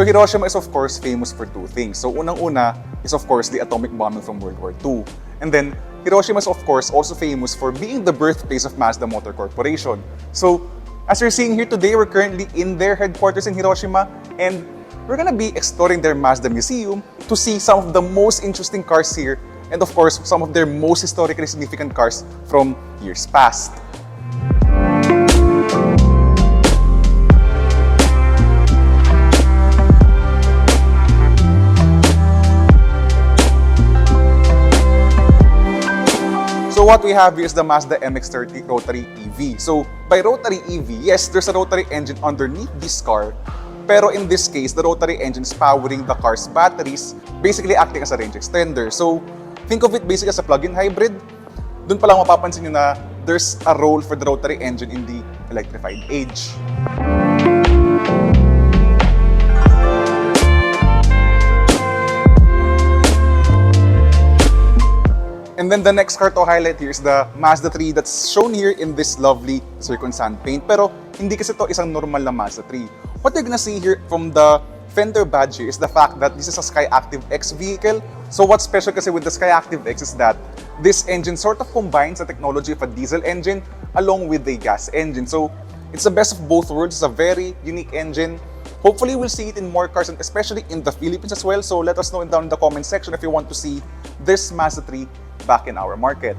Hiroshima is of course famous for two things. So unang-una is of course the atomic bombing from World War II. And then Hiroshima is of course also famous for being the birthplace of Mazda Motor Corporation. So as you're seeing here today, we're currently in their headquarters in Hiroshima, and we're gonna be exploring their Mazda museum to see some of the most interesting cars here, and of course some of their most historically significant cars from years past. So what we have here is the Mazda MX-30 rotary EV. So by rotary EV, yes, there's a rotary engine underneath this car, pero in this case, the rotary engine is powering the car's batteries, basically acting as a range extender. So think of it basically as a plug-in hybrid. Doon pa lang mapapansin nyo na there's a role for the rotary engine in the electrified age. And then the next car to highlight here is the Mazda 3 that's shown here in this lovely zircon sand paint. Pero hindi kasi ito isang normal na Mazda 3. What you're gonna see here from the fender badge here is the fact that this is a Skyactiv X vehicle. So what's special kasi with the Skyactiv X is that this engine sort of combines the technology of a diesel engine along with a gas engine. So it's the best of both worlds. It's a very unique engine. Hopefully we'll see it in more cars, and especially in the Philippines as well. So let us know down in the comment section if you want to see this Mazda 3 back in our market.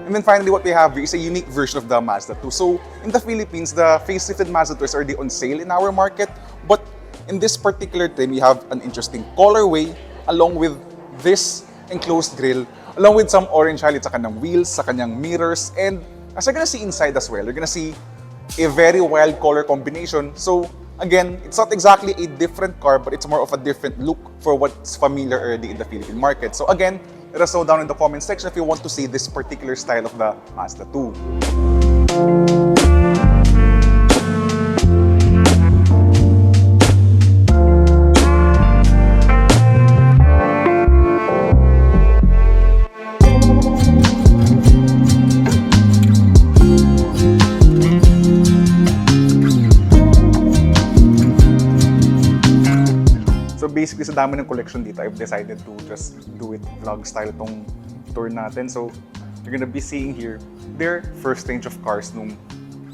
And then finally, what we have here is a unique version of the Mazda 2. So in the Philippines, the facelifted Mazda 2s are already on sale in our market. But in this particular trim, we have an interesting colorway along with this enclosed grille, along with some orange highlights sa kanyang wheels, sa kanyang mirrors, and as you're gonna see inside as well, you're gonna see a very wild color combination. So again, it's not exactly a different car, but it's more of a different look for what's familiar already in the Philippine market. So again, let us know down in the comment section if you want to see this particular style of the Mazda 2. Basically, sa dami ng collection dito, I've decided to just do it vlog style itong tour natin. So, you're gonna be seeing here their first range of cars nung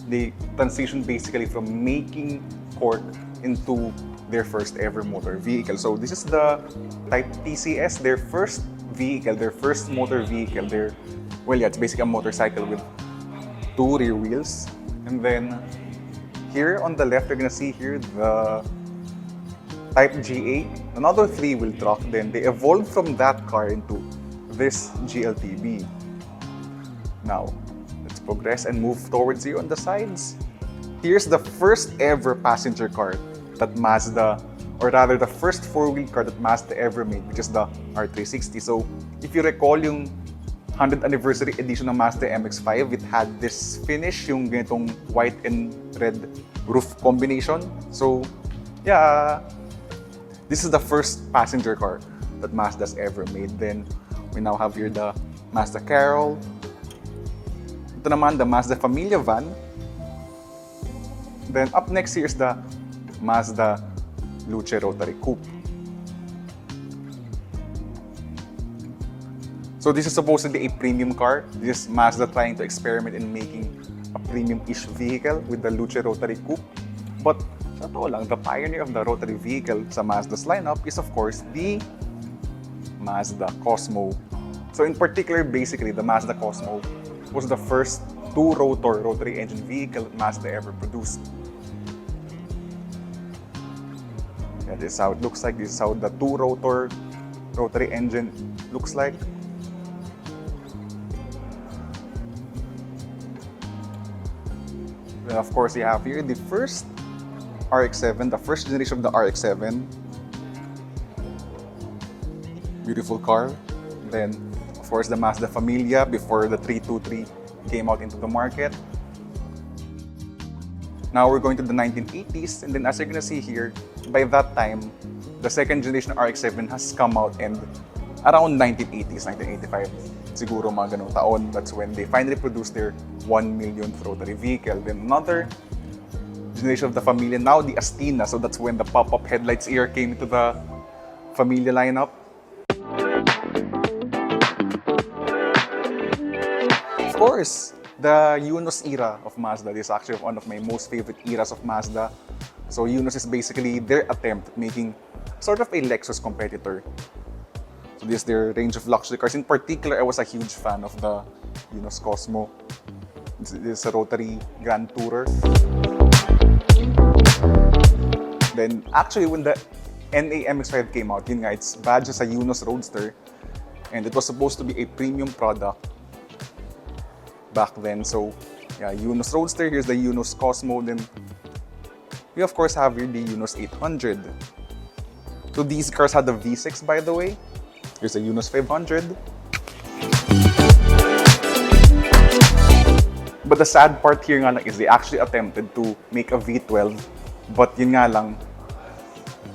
they transition basically from making cork into their first ever motor vehicle. So, this is the Type TCS, their first vehicle, their first motor vehicle. It's basically a motorcycle with two rear wheels. And then, here on the left, you're gonna see here the Type GA, another three-wheel truck. Then they evolved from that car into this GLTB. Now, let's progress and move towards you on the sides. Here's the first ever passenger car that Mazda, or rather the first four-wheel car that Mazda ever made, which is the R360. So, if you recall yung 100th anniversary edition ng Mazda MX-5, it had this finish, yung ganitong white and red roof combination. So, yeah, this is the first passenger car that Mazda's ever made. Then, we now have here the Mazda Carol. Ito naman, the Mazda Familia van. Then, up next here is the Mazda Luce Rotary Coupe. So, this is supposed to be a premium car. This is Mazda trying to experiment in making a premium-ish vehicle with the Luce Rotary Coupe. But, sa totoo lang, the pioneer of the rotary vehicle sa Mazda's lineup is of course the Mazda Cosmo. So in particular, basically, the Mazda Cosmo was the first two-rotor rotary engine vehicle that Mazda ever produced. Yeah, this is how it looks like. This is how the two-rotor rotary engine looks like. Then of course, you have here the first RX-7, the first generation of the RX-7. Beautiful car. Then, of course, the Mazda Familia before the 323 came out into the market. Now we're going to the 1980s, and then as you're gonna see here, by that time, the second generation RX-7 has come out, and around 1980s, 1985, siguro mga ganong taon. That's when they finally produced their 1 millionth rotary vehicle. Then another generation of the Familia, now the Atienza. So that's when the pop-up headlights era came into the Familia lineup. Of course, the Yunos era of Mazda. This is actually one of my most favorite eras of Mazda. So Yunos is basically their attempt at making sort of a Lexus competitor. So this is their range of luxury cars. In particular, I was a huge fan of the Yunos Cosmo. This is a rotary Grand Tourer. Then actually when the NA MX-5 came out, yun nga, it's badged as a Yunos Roadster. And it was supposed to be a premium product back then. So yeah, Yunos Roadster, here's the Yunos Cosmo. Then we of course have here the Yunos 800. So these cars had the V6, by the way. Here's the Yunos 500. But the sad part here nga lang is they actually attempted to make a V12. But yun nga lang,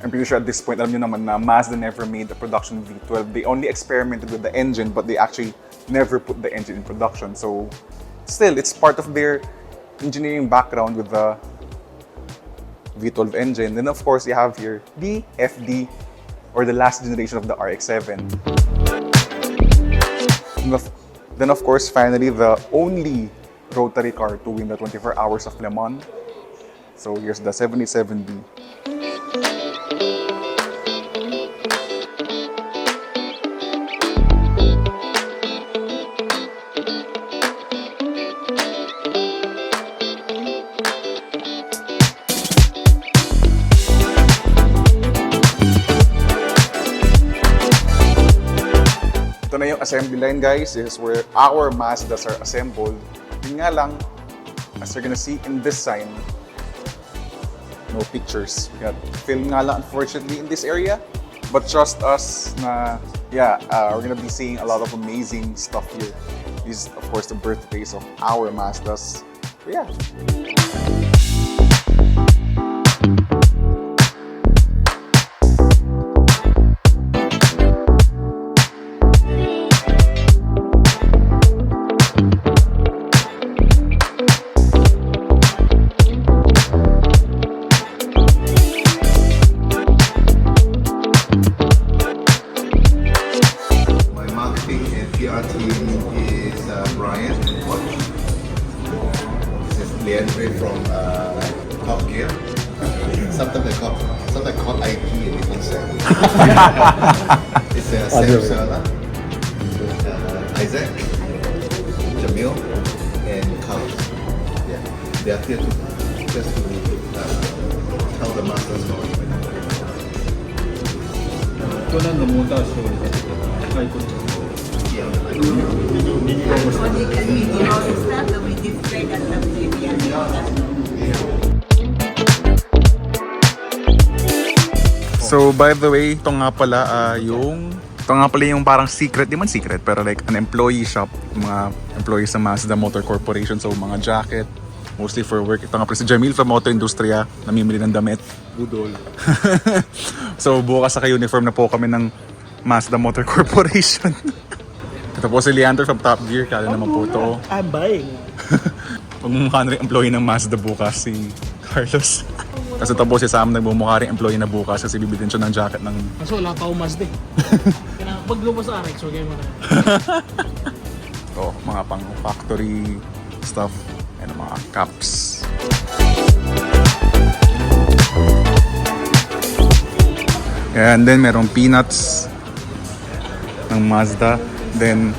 I'm pretty sure at this point, alam nyo naman na Mazda never made a production V12. They only experimented with the engine, but they actually never put the engine in production. So still, it's part of their engineering background with the V12 engine. Then of course, you have here the FD, or the last generation of the RX-7. Then of course, finally, the only rotary car to win the 24 Hours of Le Mans. So here's the 77B. Ito na yung assembly line, guys. This is where our Mazdas are assembled. Yun nga lang, as you're gonna see in this sign, no pictures. Yeah, film nga lang, unfortunately, in this area. But trust us na, yeah, we're gonna be seeing a lot of amazing stuff here. This is, of course, the birthplace of our Mazdas. So, yeah. From Top Gear. Sometimes called IP in the concept. It's Sam Sala, Isaac, Jamil, and Carlos. Yeah, they are here to just to tell the Mazda story. So by the way, ito nga pala yung parang secret, di man secret, pero like an employee shop, mga employees ng Mazda Motor Corporation. So mga jacket, mostly for work. Ito nga pala si Jamil from Auto Industria, namimili ng damit. Budol. So bukas sa uniform na po kami ng Mazda Motor Corporation. Ito po si Leander from Top Gear, kala naman po ito. I'm buying. Magmumukha na rin employee ng Mazda bukas, si Carlos. Kasi ito po si Sam, nagmumukha rin employee na bukas kasi bibilin siya ng jacket ng... Kaso wala pa akong Mazda eh. Pag lumos sa RX, huwag kayo mo na. Ito, mga pang factory stuff and mga caps. And then merong peanuts ng Mazda. Then,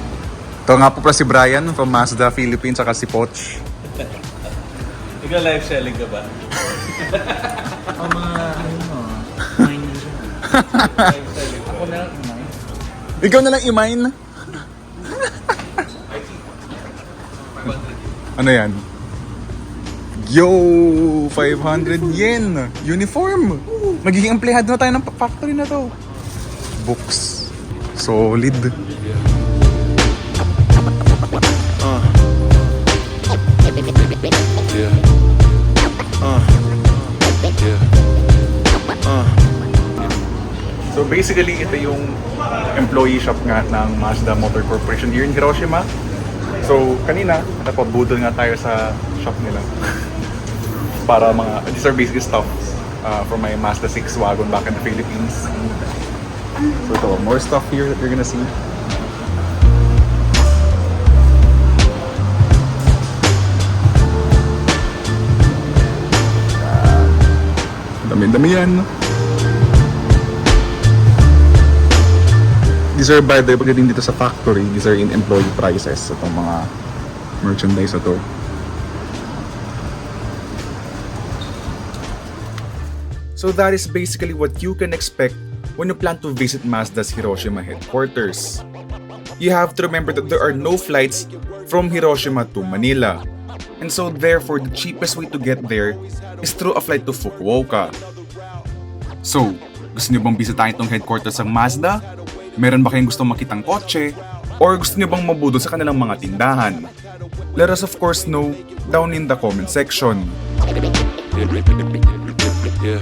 ito nga po pala si Brian from Mazda Philippines, saka si Poch. Ikaw live selling ka ba? Ako mga, mine yun siya. Live selling Ako na lang mine. Ikaw na lang i-mine? Ano yan? Yo! 500 yen! Uniform! Magiging empleyado na tayo ng factory na to. Books. Solid. So basically, ito yung employee shop nga ng Mazda Motor Corporation here in Hiroshima. So kanina, napabudol nga tayo sa shop nila. Para these are basically stuff for my Mazda 6 wagon back in the Philippines. So ito, more stuff here that you're gonna see. Dami-dami yan. These are by the way, pagdating dito sa factory, these are in employee prices. Itong mga merchandise ito. So that is basically what you can expect when you plan to visit Mazda's Hiroshima headquarters. You have to remember that there are no flights from Hiroshima to Manila. And so therefore, the cheapest way to get there is through a flight to Fukuoka. So, gusto niyo bang bisitahin itong headquarters ng Mazda? Meron ba kayong gustong makitang kotse? Or gusto niyo bang mabudol sa kanilang mga tindahan? Let us of course know down in the comment section. Yeah.